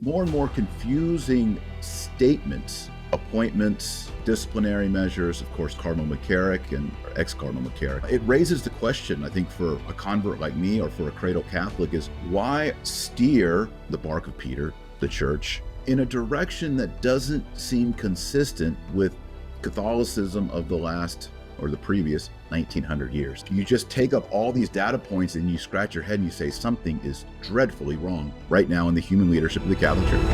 more and more confusing statements, appointments, disciplinary measures, of course, Cardinal McCarrick and ex-Cardinal McCarrick. It raises the question, I think, for a convert like me or for a cradle Catholic is why steer the bark of Peter, the church, in a direction that doesn't seem consistent with Catholicism of the last or the previous 1900 years. You just take up all these data points and you scratch your head and you say something is dreadfully wrong right now in the human leadership of the Catholic Church.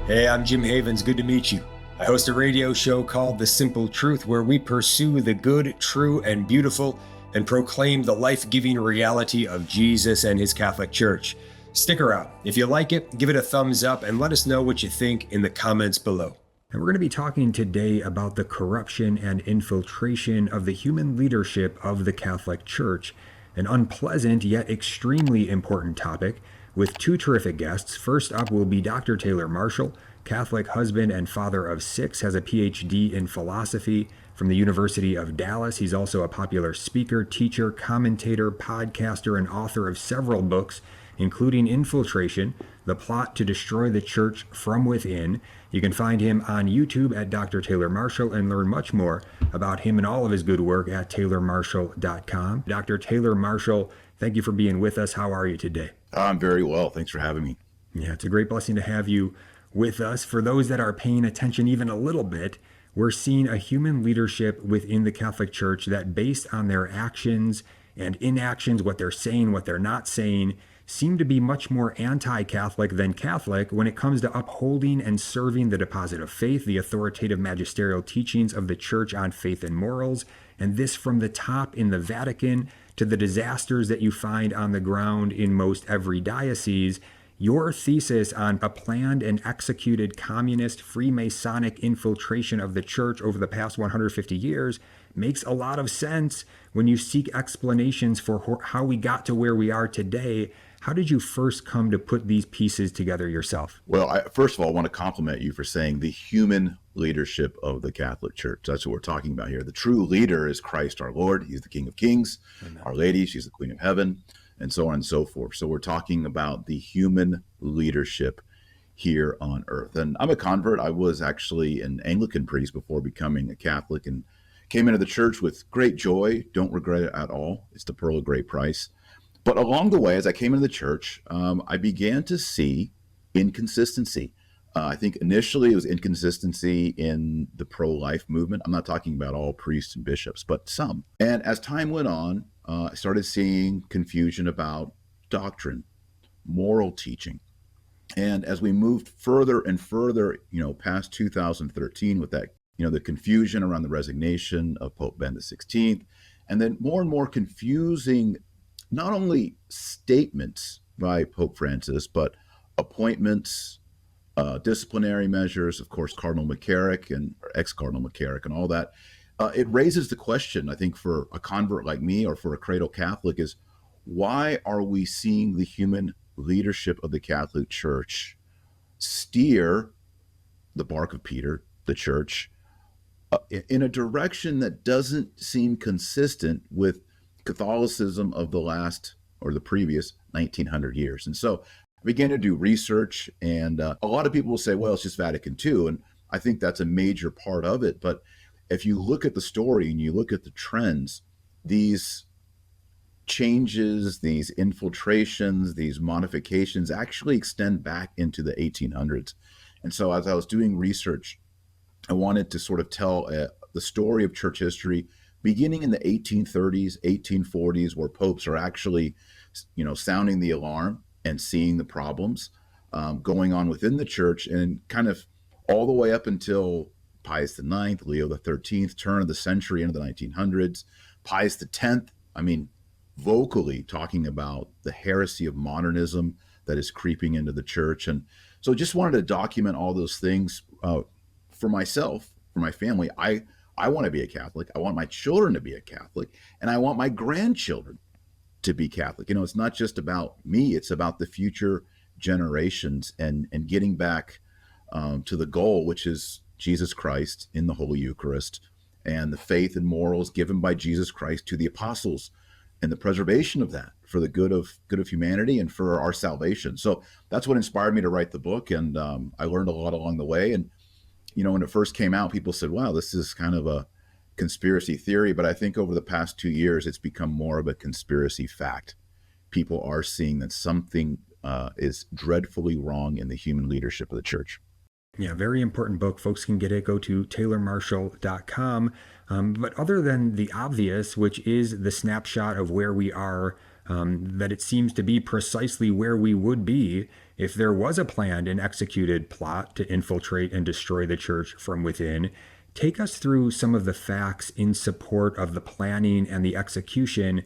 Hey, I'm Jim Havens. Good to meet you. I host a radio show called The Simple Truth, where we pursue the good, true, and beautiful and proclaim the life-giving reality of Jesus and his Catholic Church. Stick around. If you like it, give it a thumbs up and let us know what you think in the comments below. And we're going to be talking today about the corruption and infiltration of the human leadership of the Catholic Church, an unpleasant yet extremely important topic, with two terrific guests. First up will be Dr. Taylor Marshall, Catholic husband and father of 6, has a PhD in philosophy from the University of Dallas. He's also a popular speaker, teacher, commentator, podcaster, and author of several books, including Infiltration, The Plot to Destroy the Church from Within. You can find him on YouTube at Dr. Taylor Marshall and learn much more about him and all of his good work at taylormarshall.com. Dr. Taylor Marshall, thank you for being with us. How are you today? I'm very well. Thanks for having me. Yeah, it's a great blessing to have you with us. For those that are paying attention even a little bit, we're seeing a human leadership within the Catholic Church that, based on their actions and inactions, what they're saying, what they're not saying, seem to be much more anti-Catholic than Catholic when it comes to upholding and serving the deposit of faith, the authoritative magisterial teachings of the Church on faith and morals, and this from the top in the Vatican to the disasters that you find on the ground in most every diocese. Your thesis on a planned and executed communist freemasonic infiltration of the Church over the past 150 years makes a lot of sense when you seek explanations for how we got to where we are today. How did you first come to put these pieces together yourself? Well, first of all, I want to compliment you for saying the human leadership of the Catholic Church. That's what we're talking about here. The true leader is Christ our Lord. He's the King of Kings. Amen. Our Lady, she's the Queen of Heaven, and so on and so forth. So we're talking about the human leadership here on earth. And I'm a convert. I was actually an Anglican priest before becoming a Catholic and came into the church with great joy. Don't regret it at all. It's the pearl of great price. But along the way, as I came into the church, I began to see inconsistency. I think initially it was inconsistency in the pro-life movement. I'm not talking about all priests and bishops, but some. And as time went on, I started seeing confusion about doctrine, moral teaching. And as we moved further and further, past 2013 with that, the confusion around the resignation of Pope Ben XVI, and then more and more confusing not only statements by Pope Francis, but appointments, disciplinary measures, of course, Cardinal McCarrick and ex-Cardinal McCarrick and all that. It raises the question, I think, for a convert like me or for a cradle Catholic is, why are we seeing the human leadership of the Catholic Church steer the bark of Peter, the church, in a direction that doesn't seem consistent with Catholicism of the last or the previous 1900 years? And so I began to do research, and a lot of people will say, well, it's just Vatican II. And I think that's a major part of it. But if you look at the story and you look at the trends, these changes, these infiltrations, these modifications actually extend back into the 1800s. And so as I was doing research, I wanted to sort of tell the story of church history beginning in the 1830s, 1840s, where popes are actually, sounding the alarm and seeing the problems going on within the church, and kind of all the way up until Pius IX, Leo XIII, turn of the century into the 1900s, Pius X, vocally talking about the heresy of modernism that is creeping into the church. And so just wanted to document all those things for myself, for my family. I want to be a Catholic. I want my children to be a Catholic, and I want my grandchildren to be Catholic. It's not just about me, it's about the future generations and getting back to the goal, which is Jesus Christ in the Holy Eucharist and the faith and morals given by Jesus Christ to the apostles and the preservation of that for the good of humanity and for our salvation. So that's what inspired me to write the book. And I learned a lot along the way. And, when it first came out, people said, wow, this is kind of a conspiracy theory. But I think over the past 2 years, it's become more of a conspiracy fact. People are seeing that something is dreadfully wrong in the human leadership of the church. Yeah, very important book. Folks can get it. Go to taylormarshall.com. But other than the obvious, which is the snapshot of where we are, that it seems to be precisely where we would be if there was a planned and executed plot to infiltrate and destroy the church from within. Take us through some of the facts in support of the planning and the execution.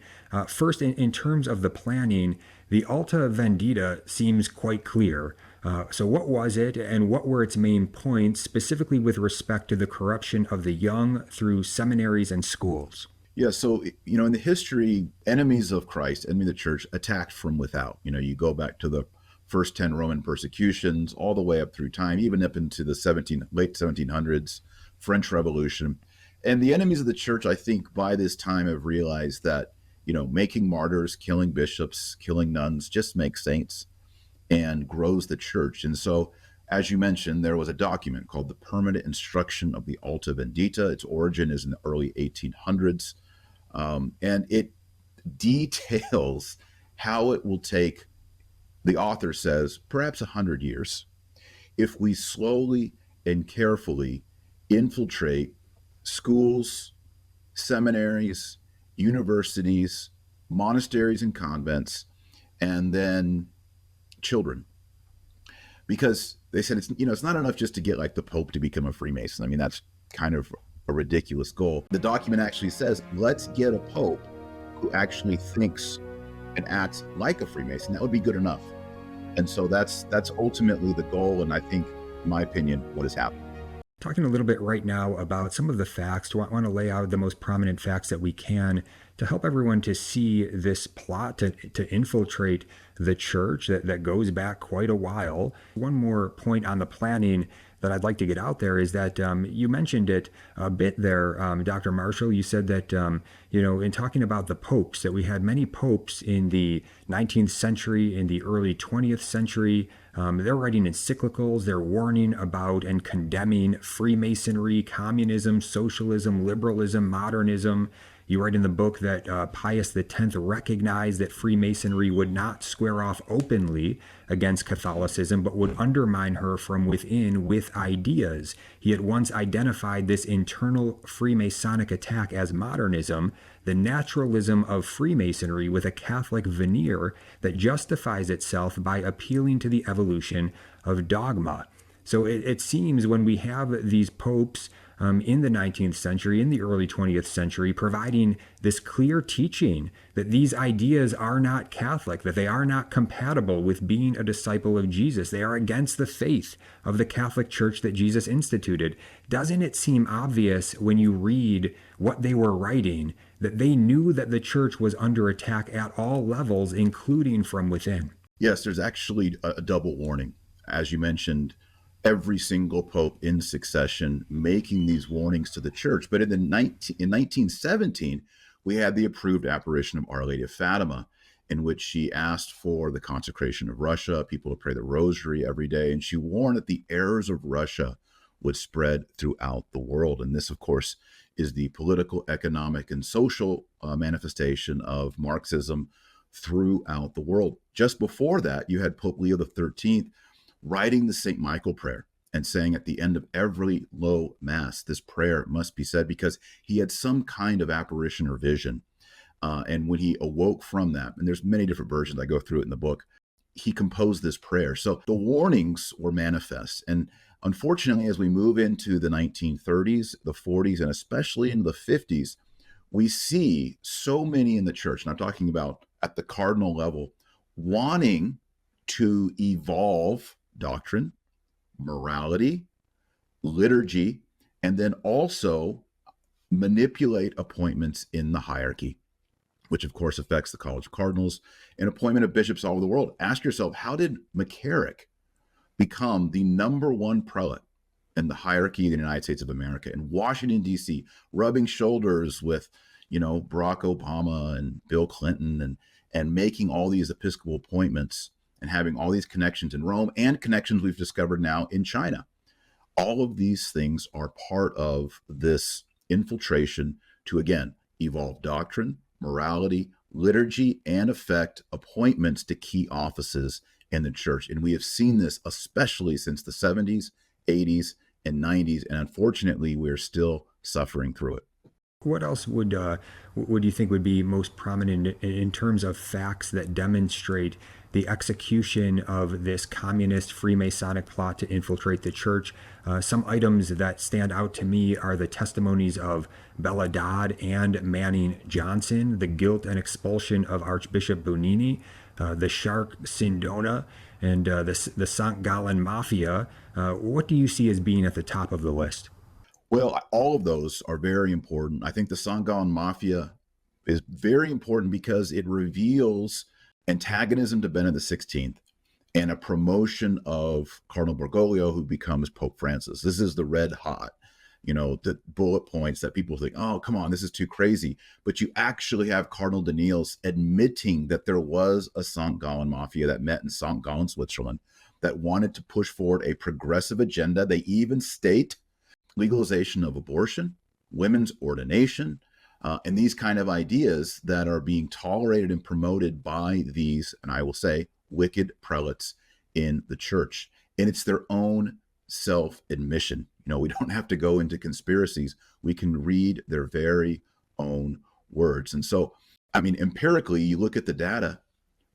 First, in terms of the planning, the Alta Vendita seems quite clear. So what was it, and what were its main points, specifically with respect to the corruption of the young through seminaries and schools? Yeah, so, in the history, enemies of Christ, enemy of the church, attacked from without. You go back to the first 10 Roman persecutions, all the way up through time, even up into the late 1700s, French Revolution. And the enemies of the church, I think, by this time have realized that, making martyrs, killing bishops, killing nuns just makes saints and grows the church. And so, as you mentioned, there was a document called the Permanent Instruction of the Alta Vendita. Its origin is in the early 1800s. And it details how it will take, the author says, perhaps 100 years, if we slowly and carefully infiltrate schools, seminaries, universities, monasteries and convents, and then children. Because they said it's not enough just to get like the Pope to become a Freemason. I mean, that's kind of a ridiculous goal. The document actually says, let's get a Pope who actually thinks and acts like a Freemason. That would be good enough. And so that's ultimately the goal, and I think, in my opinion, what has happened. Talking a little bit right now about some of the facts. I want to lay out the most prominent facts that we can to help everyone to see this plot to infiltrate the church that goes back quite a while. One more point on the planning that I'd like to get out there is that you mentioned it a bit there, Dr. Marshall. You said that, in talking about the popes, that we had many popes in the 19th century, in the early 20th century. They're writing encyclicals. They're warning about and condemning Freemasonry, communism, socialism, liberalism, modernism. You write in the book that Pius X recognized that Freemasonry would not square off openly against Catholicism, but would undermine her from within with ideas. He at once identified this internal Freemasonic attack as modernism, the naturalism of Freemasonry with a Catholic veneer that justifies itself by appealing to the evolution of dogma. So it seems when we have these popes in the 19th century, in the early 20th century, providing this clear teaching that these ideas are not Catholic, that they are not compatible with being a disciple of Jesus. They are against the faith of the Catholic Church that Jesus instituted. Doesn't it seem obvious when you read what they were writing that they knew that the church was under attack at all levels, including from within? Yes, there's actually a double warning. As you mentioned, every single pope in succession making these warnings to the church. But in 1917, we had the approved apparition of Our Lady of Fatima, in which she asked for the consecration of Russia, people to pray the rosary every day. And she warned that the errors of Russia would spread throughout the world. And this, of course, is the political, economic, and social manifestation of Marxism throughout the world. Just before that, you had Pope Leo XIII writing the St. Michael prayer and saying at the end of every low mass, this prayer must be said, because he had some kind of apparition or vision. And when he awoke from that, and there's many different versions, I go through it in the book, he composed this prayer. So the warnings were manifest. And unfortunately, as we move into the 1930s, the 40s, and especially into the 50s, we see so many in the church, and I'm talking about at the cardinal level, wanting to evolve doctrine, morality, liturgy, and then also manipulate appointments in the hierarchy, which of course affects the College of Cardinals and appointment of bishops all over the world. Ask yourself, how did McCarrick become the #1 prelate in the hierarchy of the United States of America in Washington, D.C., rubbing shoulders with, Barack Obama and Bill Clinton and making all these episcopal appointments and having all these connections in Rome and connections we've discovered now in China. All of these things are part of this infiltration to, again, evolve doctrine, morality, liturgy, and effect appointments to key offices in the church. And we have seen this especially since the 70s, 80s, and 90s. And unfortunately, we're still suffering through it. What else would you think would be most prominent in terms of facts that demonstrate the execution of this communist Freemasonic plot to infiltrate the church? Some items that stand out to me are the testimonies of Bella Dodd and Manning Johnson, the guilt and expulsion of Archbishop Bonini, the Shark Sindona, and the Saint Gallen Mafia. What do you see as being at the top of the list? Well, all of those are very important. I think the Saint Gallen Mafia is very important because it reveals antagonism to Benedict XVI and a promotion of Cardinal Bergoglio, who becomes Pope Francis. This is the red hot, the bullet points that people think, oh, come on, this is too crazy. But you actually have Cardinal Daniels admitting that there was a Saint Gallen Mafia that met in Saint Gallen, Switzerland, that wanted to push forward a progressive agenda. They even state legalization of abortion, women's ordination, and these kind of ideas that are being tolerated and promoted by these, and I will say, wicked prelates in the church. And it's their own self-admission. We don't have to go into conspiracies. We can read their very own words. And so, empirically, you look at the data,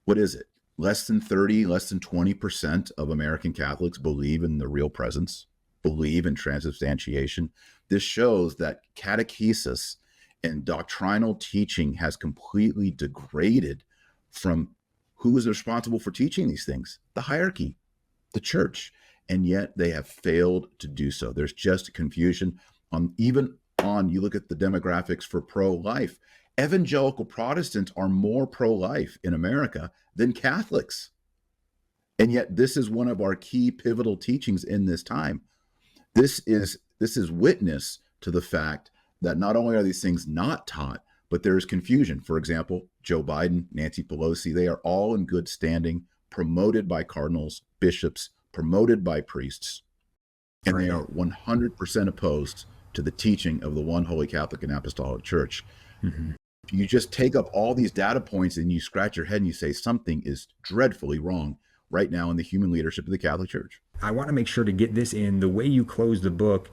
what is it? Less than 20% of American Catholics believe in the real presence, believe in transubstantiation. This shows that catechesis and doctrinal teaching has completely degraded from who is responsible for teaching these things, the hierarchy, the church, and yet they have failed to do so. There's just confusion you look at the demographics for pro-life. Evangelical Protestants are more pro-life in America than Catholics. And yet this is one of our key pivotal teachings in this time. This is witness to the fact that not only are these things not taught, but there is confusion. For example, Joe Biden, Nancy Pelosi, they are all in good standing, promoted by cardinals, bishops, promoted by priests, and they are 100% opposed to the teaching of the one holy Catholic and Apostolic Church. Mm-hmm. You just take up all these data points and you scratch your head and you say something is dreadfully wrong right now in the human leadership of the Catholic Church. I want to make sure to get this in. The way you close the book,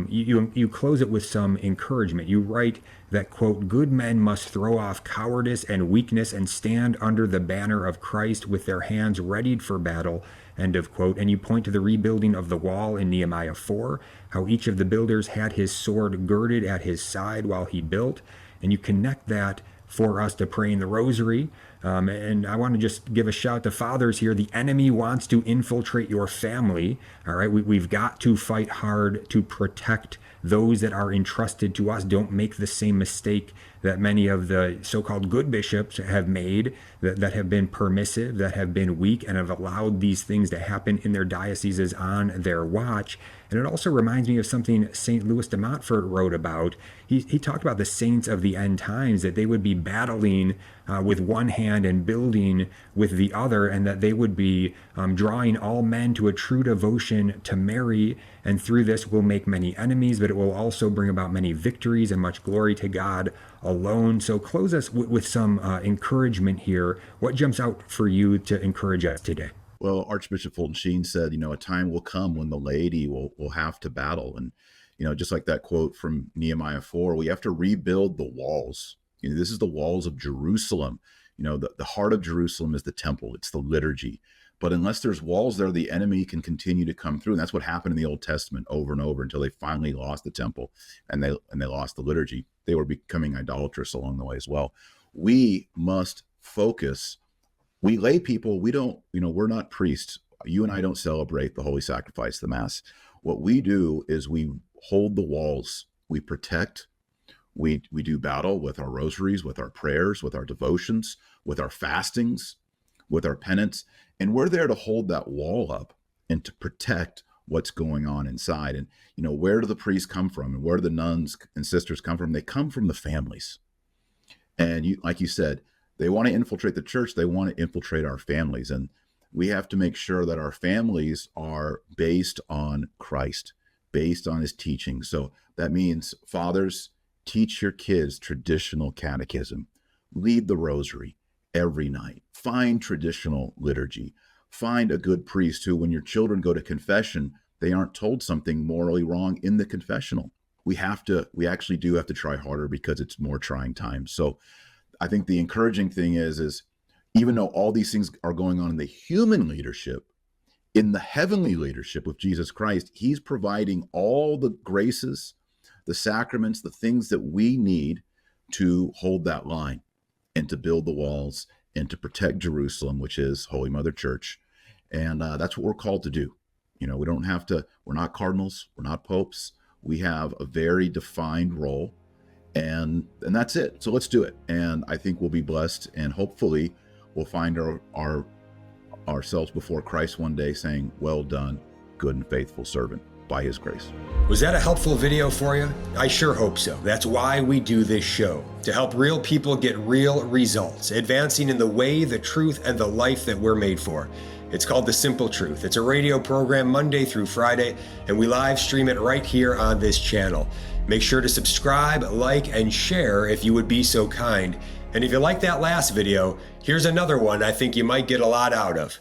you close it with some encouragement. You write that, quote, good men must throw off cowardice and weakness and stand under the banner of Christ with their hands readied for battle, end of quote. And you point to the rebuilding of the wall in Nehemiah 4, how each of the builders had his sword girded at his side while he built. And you connect that for us to pray in the rosary. And I want to just give a shout to fathers here. The enemy wants to infiltrate your family. All right. We've got to fight hard to protect those that are entrusted to us. Don't make the same mistake that many of the so-called good bishops have made, that have been permissive, that have been weak, and have allowed these things to happen in their dioceses on their watch. And it also reminds me of something St. Louis de Montfort wrote about. He talked about the saints of the end times, that they would be battling with one hand and building with the other, and that they would be drawing all men to a true devotion to Mary. And through this will make many enemies, but it will also bring about many victories and much glory to God alone. So close us with some encouragement here. What jumps out for you to encourage us today? Well, Archbishop Fulton Sheen said, a time will come when the laity will have to battle. And, just like that quote from Nehemiah 4, we have to rebuild the walls. This is the walls of Jerusalem. The heart of Jerusalem is the temple. It's the liturgy. But unless there's walls there, the enemy can continue to come through. And that's what happened in the Old Testament over and over until they finally lost the temple and they lost the liturgy. They were becoming idolatrous along the way as well. We must focus. We lay people, we're not priests. You and I don't celebrate the holy sacrifice, the Mass. What we do is we hold the walls, we protect, we do battle with our rosaries, with our prayers, with our devotions, with our fastings, with our penance. And we're there to hold that wall up and to protect what's going on inside. And, where do the priests come from? And where do the nuns and sisters come from? They come from the families. And like you said, they want to infiltrate the church. They want to infiltrate our families. And we have to make sure that our families are based on Christ, based on his teaching. So that means, fathers, teach your kids traditional catechism, lead the rosary every night, find traditional liturgy, find a good priest who, when your children go to confession, they aren't told something morally wrong in the confessional. We actually do have to try harder because it's more trying times. So I think the encouraging thing is even though all these things are going on in the human leadership, in the heavenly leadership with Jesus Christ, he's providing all the graces, the sacraments, the things that we need to hold that line and to build the walls and to protect Jerusalem, which is Holy Mother Church. And that's what we're called to do. We don't have to, we're not cardinals, we're not popes. We have a very defined role, and that's it. So let's do it. And I think we'll be blessed, and hopefully we'll find ourselves before Christ one day saying, well done, good and faithful servant, by his grace. Was that a helpful video for you? I sure hope so. That's why we do this show, to help real people get real results, advancing in the way, the truth, and the life that we're made for. It's called The Simple Truth. It's a radio program Monday through Friday, and we live stream it right here on this channel. Make sure to subscribe, like, and share if you would be so kind. And if you like that last video, here's another one I think you might get a lot out of.